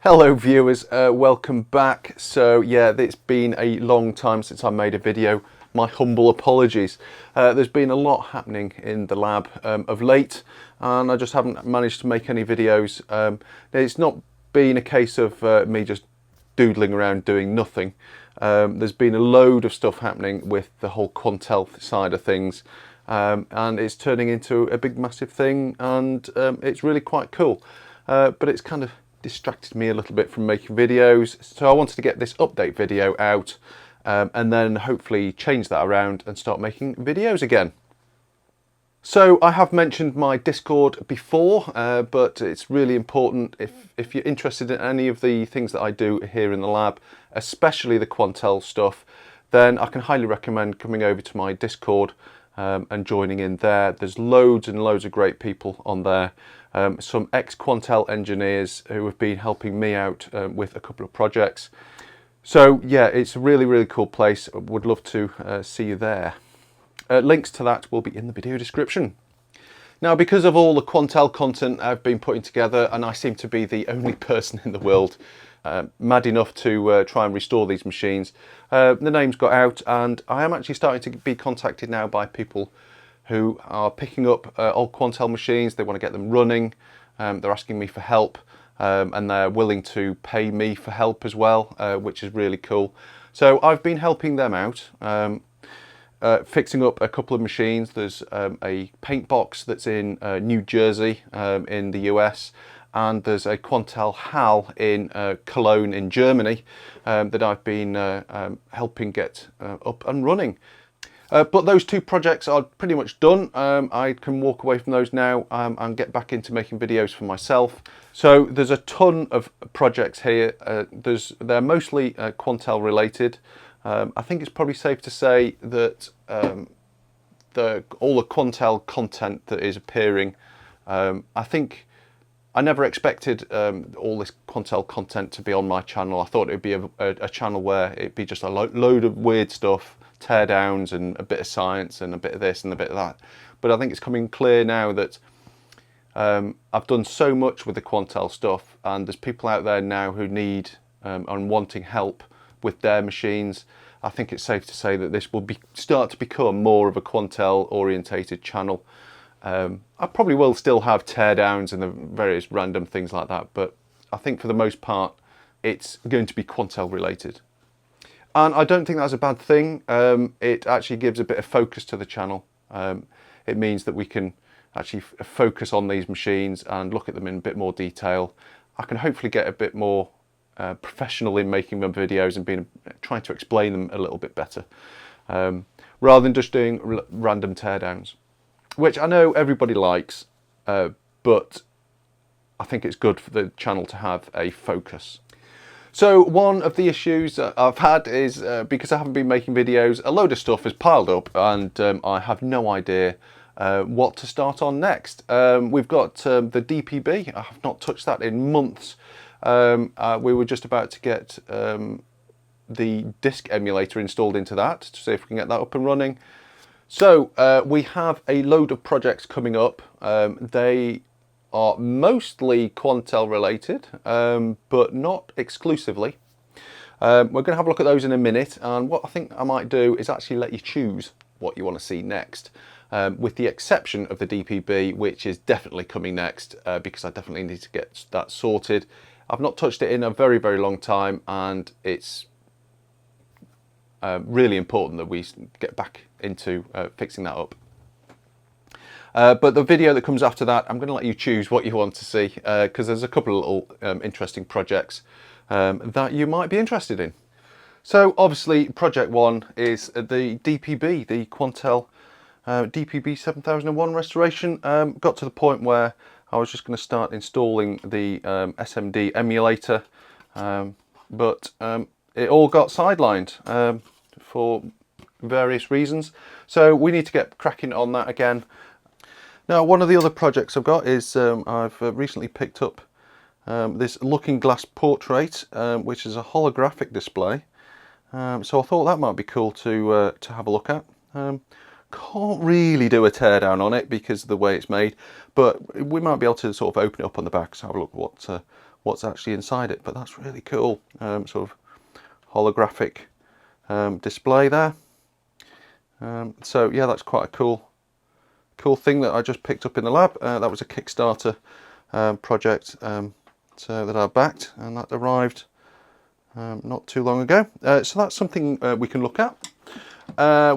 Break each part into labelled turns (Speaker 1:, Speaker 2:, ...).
Speaker 1: Hello viewers, welcome back. So yeah, it's been a long time since I made a video. My humble apologies. There's been a lot happening in the lab of late, and I just haven't managed to make any videos. It's not been a case of me just doodling around doing nothing. There's been a load of stuff happening with the whole Quantel side of things, and it's turning into a big massive thing, and it's really quite cool. But it's kind of distracted me a little bit from making videos, so I wanted to get this update video out and then hopefully change that around and start making videos again. So I have mentioned my Discord before, but it's really important if you're interested in any of the things that I do here in the lab, especially the Quantel stuff, then I can highly recommend coming over to my Discord and joining in there. There's loads and loads of great people on there. Some ex-Quantel engineers who have been helping me out with a couple of projects. So yeah, it's a really cool place. I would love to see you there. Links to that will be in the video description. Now, because of all the Quantel content I've been putting together, and I seem to be the only person in the world mad enough to try and restore these machines, the name's got out, and I am actually starting to be contacted now by people who are picking up old Quantel machines. They want to get them running. They're asking me for help, and they're willing to pay me for help as well, which is really cool. So I've been helping them out, fixing up a couple of machines. There's a paint box that's in New Jersey in the US, and there's a Quantel HAL in Cologne in Germany that I've been helping get up and running. But those two projects are pretty much done. I can walk away from those now and get back into making videos for myself. So there's a ton of projects here. They're mostly Quantel related. I think it's probably safe to say that all the Quantel content that is appearing, I think I never expected all this Quantel content to be on my channel. I thought it would be a channel where it'd be just a load of weird stuff, teardowns and a bit of science and a bit of this and a bit of that. But I think it's coming clear now that I've done so much with the Quantel stuff, and there's people out there now who need and wanting help with their machines. I think it's safe to say that this will start to become more of a Quantel orientated channel. I probably will still have teardowns and the various random things like that, but I think for the most part it's going to be Quantel related. And I don't think that's a bad thing. It actually gives a bit of focus to the channel. It means that we can actually focus on these machines and look at them in a bit more detail. I can hopefully get a bit more professional in making them videos and trying to explain them a little bit better, rather than just doing random teardowns, which I know everybody likes, but I think it's good for the channel to have a focus. So one of the issues that I've had is because I haven't been making videos, a load of stuff has piled up, and I have no idea what to start on next. We've got the DPB. I have not touched that in months. We were just about to get the disk emulator installed into that to see if we can get that up and running. So we have a load of projects coming up. They are mostly Quantel related, but not exclusively. We're going to have a look at those in a minute, and what I think I might do is actually let you choose what you want to see next, with the exception of the DPB, which is definitely coming next, because I definitely need to get that sorted. I've not touched it in a very long time, and it's really important that we get back into fixing that up. But the video that comes after that, I'm going to let you choose what you want to see, because there's a couple of little interesting projects that you might be interested in. So obviously project one is the DPB, the Quantel DPB 7001 restoration. Got to the point where I was just going to start installing the SMD emulator, but it all got sidelined for various reasons. So we need to get cracking on that again. Now, one of the other projects I've got is I've recently picked up this looking glass portrait, which is a holographic display. So I thought that might be cool to have a look at. Can't really do a teardown on it because of the way it's made, but we might be able to sort of open it up on the back, so have a look what's actually inside it. But that's really cool, sort of holographic display there. So yeah, that's quite a cool thing that I just picked up in the lab. That was a Kickstarter project so that I backed, and that arrived not too long ago. So that's something we can look at.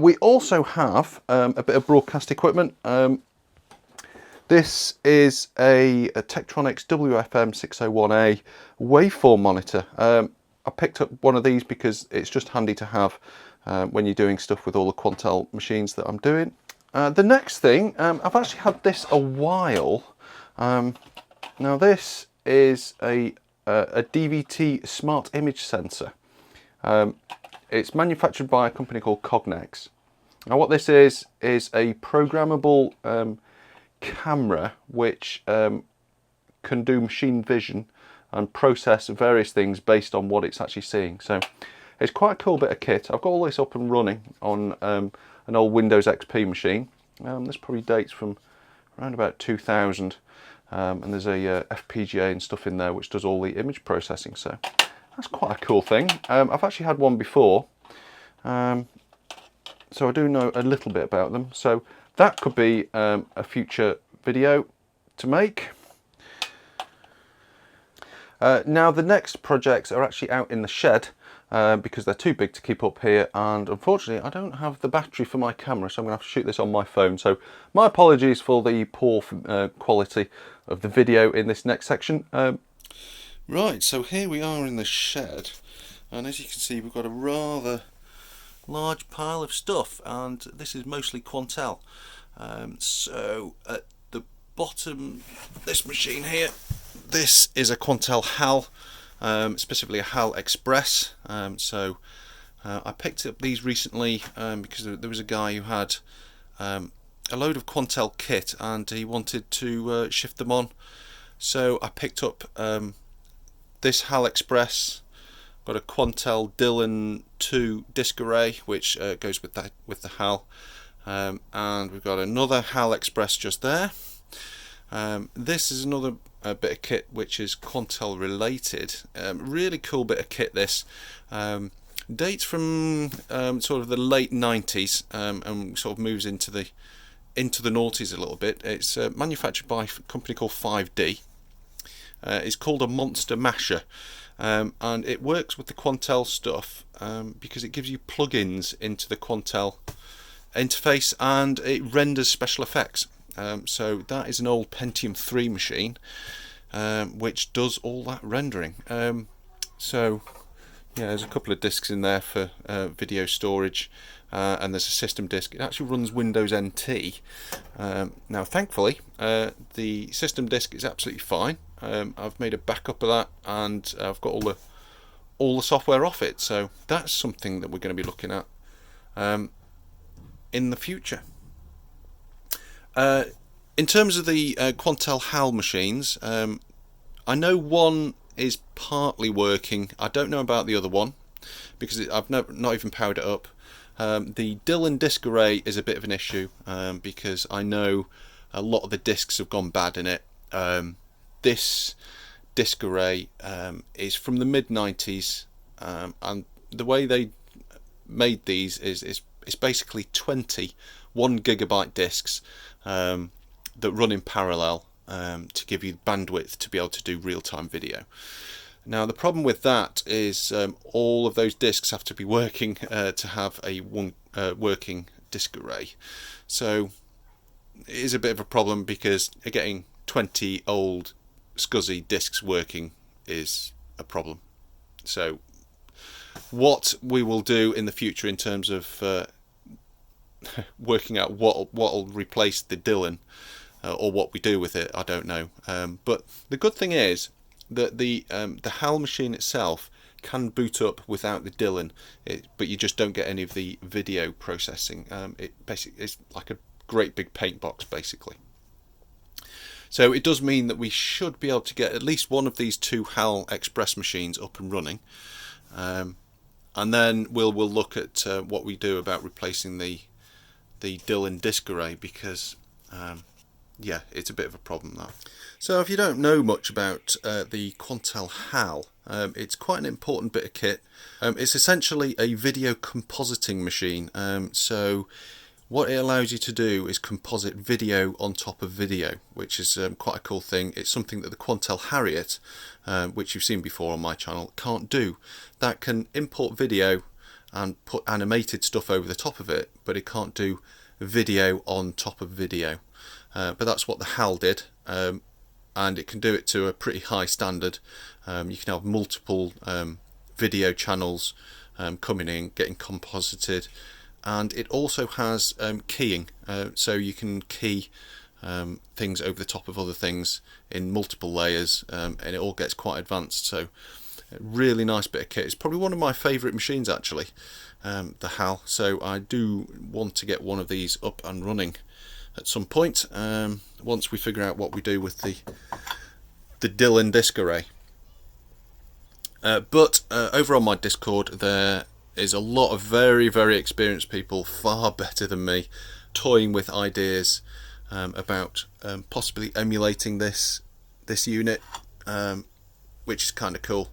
Speaker 1: We also have a bit of broadcast equipment. This is a Tektronix WFM601A waveform monitor. I picked up one of these because it's just handy to have when you're doing stuff with all the Quantel machines that I'm doing. The next thing, I've actually had this a while. Now this is a DVT smart image sensor. It's manufactured by a company called Cognex. Now what this is a programmable camera which can do machine vision and process various things based on what it's actually seeing. So it's quite a cool bit of kit. I've got all this up and running on an old Windows XP machine. This probably dates from around about 2000, and there's a FPGA and stuff in there which does all the image processing. So that's quite a cool thing. I've actually had one before, so I do know a little bit about them. So that could be a future video to make. Now the next projects are actually out in the shed because they're too big to keep up here, and unfortunately I don't have the battery for my camera, so I'm going to have to shoot this on my phone. So my apologies for the poor quality of the video in this next section. Right, so here we are in the shed, and as you can see we've got a rather large pile of stuff, and this is mostly Quantel. So at the bottom of this machine here, this is a Quantel HAL, specifically a HAL Express. So I picked up these recently because there was a guy who had a load of Quantel kit and he wanted to shift them on. So I picked up this HAL Express. Got a Quantel DL221 disc array which goes with the HAL, and we've got another HAL Express just there. This is another bit of kit which is Quantel related. Really cool bit of kit this. Dates from sort of the late 90s and sort of moves into the noughties a little bit. It's manufactured by a company called 5D. It's called a Monster Masher, and it works with the Quantel stuff because it gives you plugins into the Quantel interface and it renders special effects. So that is an old Pentium 3 machine which does all that rendering. So yeah, there's a couple of discs in there for video storage, and there's a system disk. It actually runs Windows NT. Now thankfully the system disk is absolutely fine. I've made a backup of that, and I've got all the software off it, so that's something that we're going to be looking at in the future. In terms of the Quantel HAL machines, I know one is partly working. I don't know about the other one because I've not even powered it up. The DL disc array is a bit of an issue because I know a lot of the discs have gone bad in it. This disc array is from the mid-90s, and the way they made these is basically 20 1GB discs that run in parallel to give you bandwidth to be able to do real-time video. Now the problem with that is all of those discs have to be working to have a working disc array. So it is a bit of a problem because getting 20 old SCSI discs working is a problem. So what we will do in the future in terms of working out what will replace the DL or what we do with it, I don't know. But the good thing is that the HAL machine itself can boot up without the DL, but you just don't get any of the video processing. It basically is like a great big paint box basically. So it does mean that we should be able to get at least one of these two HAL Express machines up and running, and then we'll look at what we do about replacing the DL disc array, because yeah, it's a bit of a problem, that. So if you don't know much about the Quantel HAL, it's quite an important bit of kit. It's essentially a video compositing machine. So what it allows you to do is composite video on top of video, which is quite a cool thing. It's something that the Quantel Harriet, which you've seen before on my channel, can't do. That can import video and put animated stuff over the top of it, but it can't do video on top of video. But that's what the HAL did, and it can do it to a pretty high standard. You can have multiple video channels coming in, getting composited, and it also has keying, so you can key things over the top of other things in multiple layers, and it all gets quite advanced. So a really nice bit of kit. It's probably one of my favourite machines, actually, the HAL. So I do want to get one of these up and running at some point, once we figure out what we do with the Dylan disk array. But over on my Discord there is a lot of very, very experienced people, far better than me, toying with ideas about possibly emulating this unit, which is kind of cool.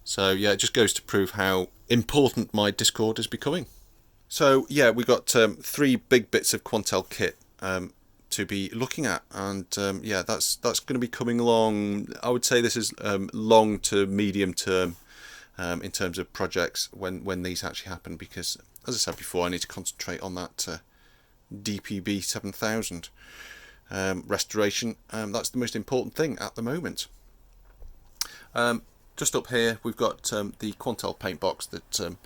Speaker 1: So yeah, it just goes to prove how important my Discord is becoming. So yeah, we got 3 big bits of Quantel kit to be looking at, and yeah, that's going to be coming along. I would say this is long to medium term in terms of projects when these actually happen, because as I said before, I need to concentrate on that DPB 7000 restoration. That's the most important thing at the moment. Just up here we've got the Quantel paint box that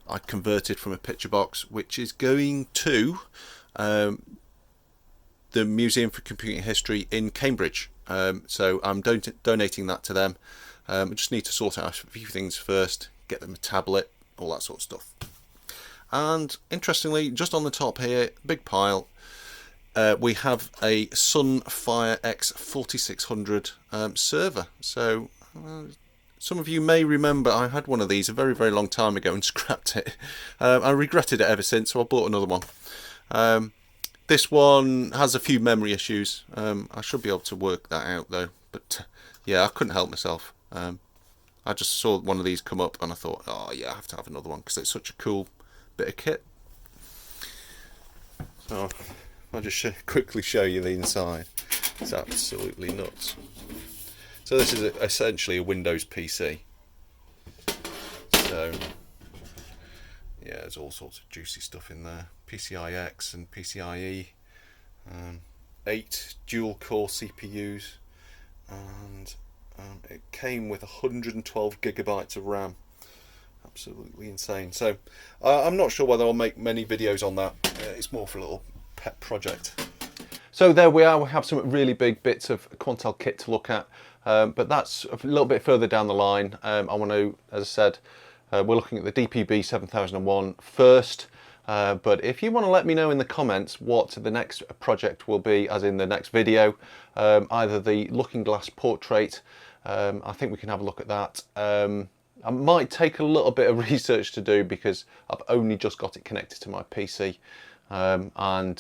Speaker 1: I converted from a picture box, which is going to the Museum for Computing History in Cambridge. So I'm donating that to them. I just need to sort out a few things first, get them a tablet, all that sort of stuff. And interestingly, just on the top here, big pile, we have a Sunfire X4600 server. So some of you may remember I had one of these a very, very long time ago and scrapped it. I regretted it ever since, so I bought another one. This one has a few memory issues. I should be able to work that out though, but yeah, I couldn't help myself. I just saw one of these come up and I thought, oh yeah, I have to have another one because it's such a cool bit of kit. So I'll just quickly show you the inside. It's absolutely nuts. So this is essentially a Windows PC. So yeah, there's all sorts of juicy stuff in there. PCIe and PCIe, 8 dual core CPUs, and it came with 112 gigabytes of RAM. Absolutely insane. So I'm not sure whether I'll make many videos on that. It's more for a little pet project. So there we are. We have some really big bits of Quantel kit to look at, but that's a little bit further down the line. I want to, as I said, we're looking at the DPB 7001 first. But if you want to let me know in the comments what the next project will be, as in the next video, either the looking glass portrait, I think we can have a look at that. I might take a little bit of research to do because I've only just got it connected to my PC, and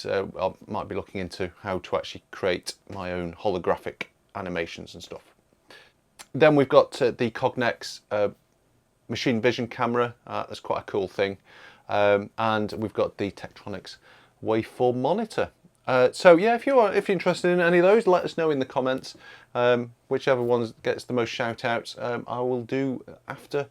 Speaker 1: I might be looking into how to actually create my own holographic animations and stuff. Then we've got the Cognex machine vision camera. That's quite a cool thing. And we've got the Tektronix waveform monitor. So yeah, if you're interested in any of those, let us know in the comments. Whichever one gets the most shout outs, I will do after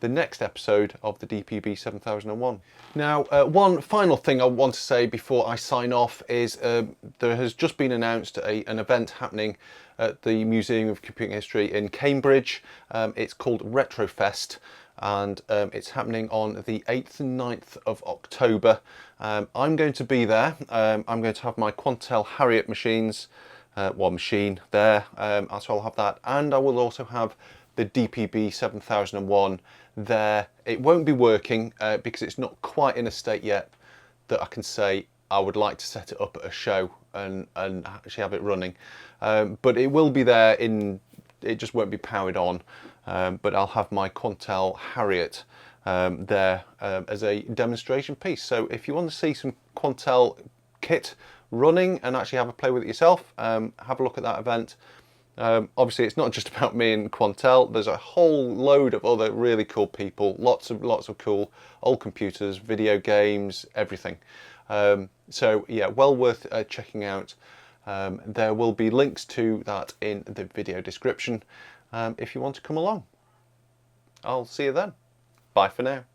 Speaker 1: the next episode of the DPB 7001. Now, one final thing I want to say before I sign off is there has just been announced an event happening at the Museum of Computing History in Cambridge. It's called Retrofest. And it's happening on the 8th and 9th of October. I'm going to be there. I'm going to have my Quantel Harriet machines, machine there, so I'll have that, and I will also have the DPB 7001 there. It won't be working because it's not quite in a state yet that I can say I would like to set it up at a show and actually have it running, but it will be there. It just won't be powered on. But I'll have my Quantel Harriet there as a demonstration piece. So if you want to see some Quantel kit running and actually have a play with it yourself, have a look at that event. Obviously it's not just about me and Quantel, there's a whole load of other really cool people, lots of cool old computers, video games, everything. So yeah, well worth checking out. There will be links to that in the video description if you want to come along. I'll see you then. Bye for now.